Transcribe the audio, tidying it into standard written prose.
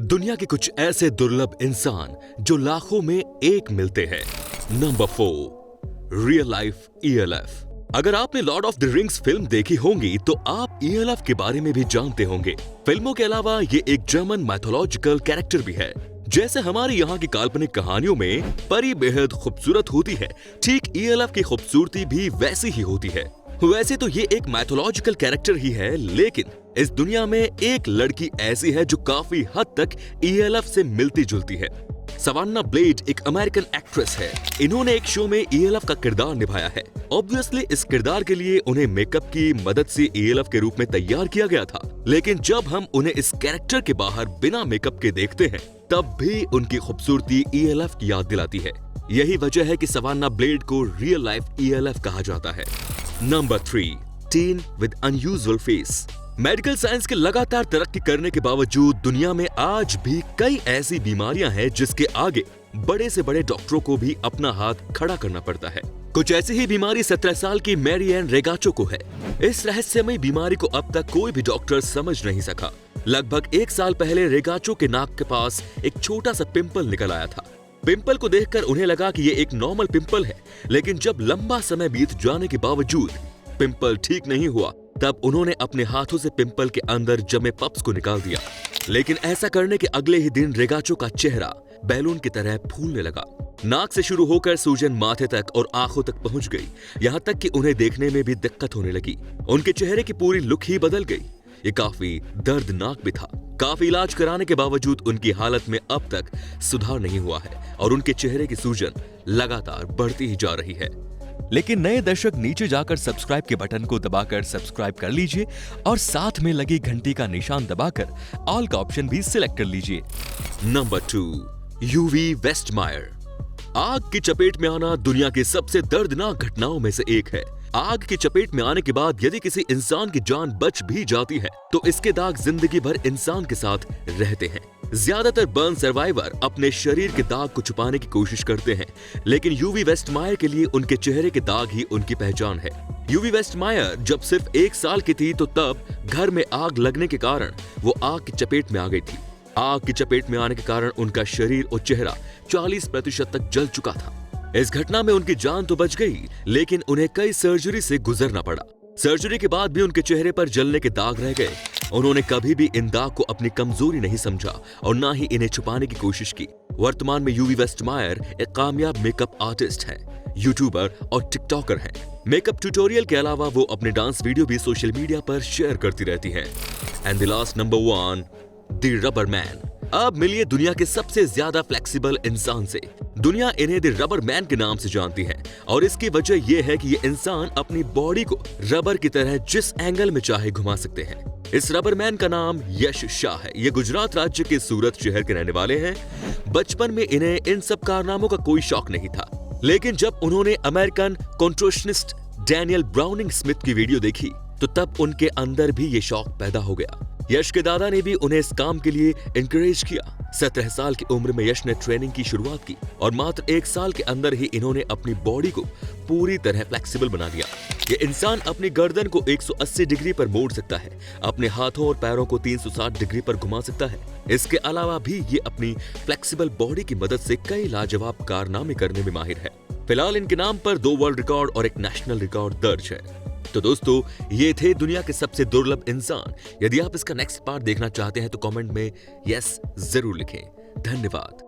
दुनिया के कुछ ऐसे दुर्लभ इंसान जो लाखों में एक मिलते हैं। Number 4, real life ELF। अगर आपने Lord of the rings film देखी होंगी तो आप ELF के बारे में भी जानते होंगे। फिल्मों के अलावा ये एक जर्मन माइथोलॉजिकल कैरेक्टर भी है। जैसे हमारे यहाँ की काल्पनिक कहानियों में परी बेहद खूबसूरत होती है, ठीक ELF की खूबसूरती भी वैसी ही होती है। वैसे तो ये एक माइथोलॉजिकल कैरेक्टर ही है, लेकिन इस दुनिया में एक लड़की ऐसी है जो काफी हद तक ELF से मिलती जुलती है। सवान्ना ब्लेड एक अमेरिकन एक्ट्रेस है। इन्होंने एक शो में ELF का किरदार निभाया है। ऑब्वियसली इस किरदार के लिए उन्हें मेकअप की मदद से ELF के रूप में तैयार किया गया था, लेकिन जब हम उन्हें इस कैरेक्टर के बाहर बिना मेकअप के देखते हैं तब भी उनकी खूबसूरती ELF की याद दिलाती है। यही वजह है कि सवान्ना ब्लेड को रियल लाइफ ELF कहा जाता है। Number 3, tin with unusual face. Medical science के लगातार तरक्की करने के बावजूद दुनिया में आज भी कई ऐसी बीमारियां हैं जिसके आगे बड़े से बड़े डॉक्टरों को भी अपना हाथ खड़ा करना पड़ता है। कुछ ऐसी ही बीमारी 17 साल की मैरी एन रेगाचो को है। इस रहस्यमयी बीमारी को अब तक कोई भी डॉक्टर समझ नहीं सका। लगभग 1 साल पहले रेगाचो के नाक के पास एक छोटा सा पिंपल निकल आया था। पिंपल को देखकर उन्हें लगा कि ये एक नॉर्मल पिंपल है, लेकिन जब लंबा समय बीत जाने के बावजूद पिंपल ठीक नहीं हुआ, तब उन्होंने अपने हाथों से पिंपल के अंदर जमे पप्स को निकाल दिया। लेकिन ऐसा करने के अगले ही दिन रेगाचो का चेहरा बैलून की तरह फूलने लगा। नाक से शुरू होकर सूजन माथे तक और आंखों तक पहुंच गई, यहाँ तक कि उन्हें देखने में भी दिक्कत होने लगी। उनके चेहरे की पूरी लुक ही बदल गई। ये काफी दर्दनाक भी था। काफी इलाज कराने के बावजूद उनकी हालत में अब तक सुधार नहीं हुआ है और उनके चेहरे की सूजन लगातार बढ़ती ही जा रही है। लेकिन नए दर्शक नीचे जाकर सब्सक्राइब के बटन को दबाकर सब्सक्राइब कर लीजिए और साथ में लगी घंटी का निशान दबाकर ऑल का ऑप्शन भी सिलेक्ट कर लीजिए। नंबर 2, यूवी वेस्टमायर। आग की चपेट में आना दुनिया की सबसे दर्दनाक घटनाओं में से एक है। आग की चपेट में आने के बाद यदि किसी इंसान की जान बच भी जाती है तो इसके दाग जिंदगी भर इंसान के साथ रहते हैं। ज्यादातर बर्न सर्वाइवर अपने शरीर के दाग को छुपाने की कोशिश करते हैं, लेकिन यूवी वेस्टमायर के लिए उनके चेहरे के दाग ही उनकी पहचान है। यूवी वेस्टमायर जब सिर्फ 1 साल की थी तो तब घर में आग लगने के कारण वो आग की चपेट में आ गई थी। आग की चपेट में आने के कारण उनका शरीर और चेहरा 40% तक जल चुका था। इस घटना में उनकी जान तो बच गई, लेकिन उन्हें कई सर्जरी से गुजरना पड़ा। सर्जरी के बाद भी उनके चेहरे पर जलने के दाग रह गए। उन्होंने कभी भी इन दाग को अपनी कमजोरी नहीं समझा और ना ही इन्हें छुपाने की कोशिश की। वर्तमान में यूवी वेस्टमायर एक कामयाब मेकअप आर्टिस्ट हैं, यूट्यूबर और टिकटॉकर हैं। मेकअप ट्यूटोरियल के अलावा वो अपने डांस वीडियो भी सोशल मीडिया पर शेयर करती रहती हैं। And the last number 1, the rubber man. अब मिलिए दुनिया के सबसे ज्यादा फ्लेक्सिबल इंसान से। दुनिया इन्हें द रबर मैन के नाम से जानती है और इसकी वजह यह है कि ये इंसान अपनी बॉडी को रबर की तरह जिस एंगल में चाहे घुमा सकते हैं। इस रबर मैन का नाम यश शाह है। ये गुजरात राज्य के सूरत शहर के रहने वाले हैं। बचपन में इन्हें इन सब कारनामों का कोई शौक नहीं था, लेकिन जब उन्होंने अमेरिकन कॉन्ट्रोशनिस्ट डैनियल ब्राउनिंग स्मिथ की वीडियो देखी तो तब उनके अंदर भी ये शौक पैदा हो गया। यश के दादा ने भी उन्हें इस काम के लिए इंकरेज किया। 17 साल की उम्र में यश ने ट्रेनिंग की शुरुआत की और मात्र 1 साल के अंदर ही इन्होंने अपनी बॉडी को पूरी तरह फ्लेक्सिबल बना दिया। ये इंसान अपनी गर्दन को 180 डिग्री पर मोड़ सकता है, अपने हाथों और पैरों को 360 डिग्री पर घुमा सकता है। इसके अलावा भी ये अपनी फ्लेक्सिबल बॉडी की मदद से कई लाजवाब कारनामे करने में माहिर है। फिलहाल इनके नाम पर 2 वर्ल्ड रिकॉर्ड और एक नेशनल रिकॉर्ड दर्ज है। तो दोस्तों, ये थे दुनिया के सबसे दुर्लभ इंसान। यदि आप इसका नेक्स्ट पार्ट देखना चाहते हैं तो कमेंट में यस जरूर लिखें। धन्यवाद।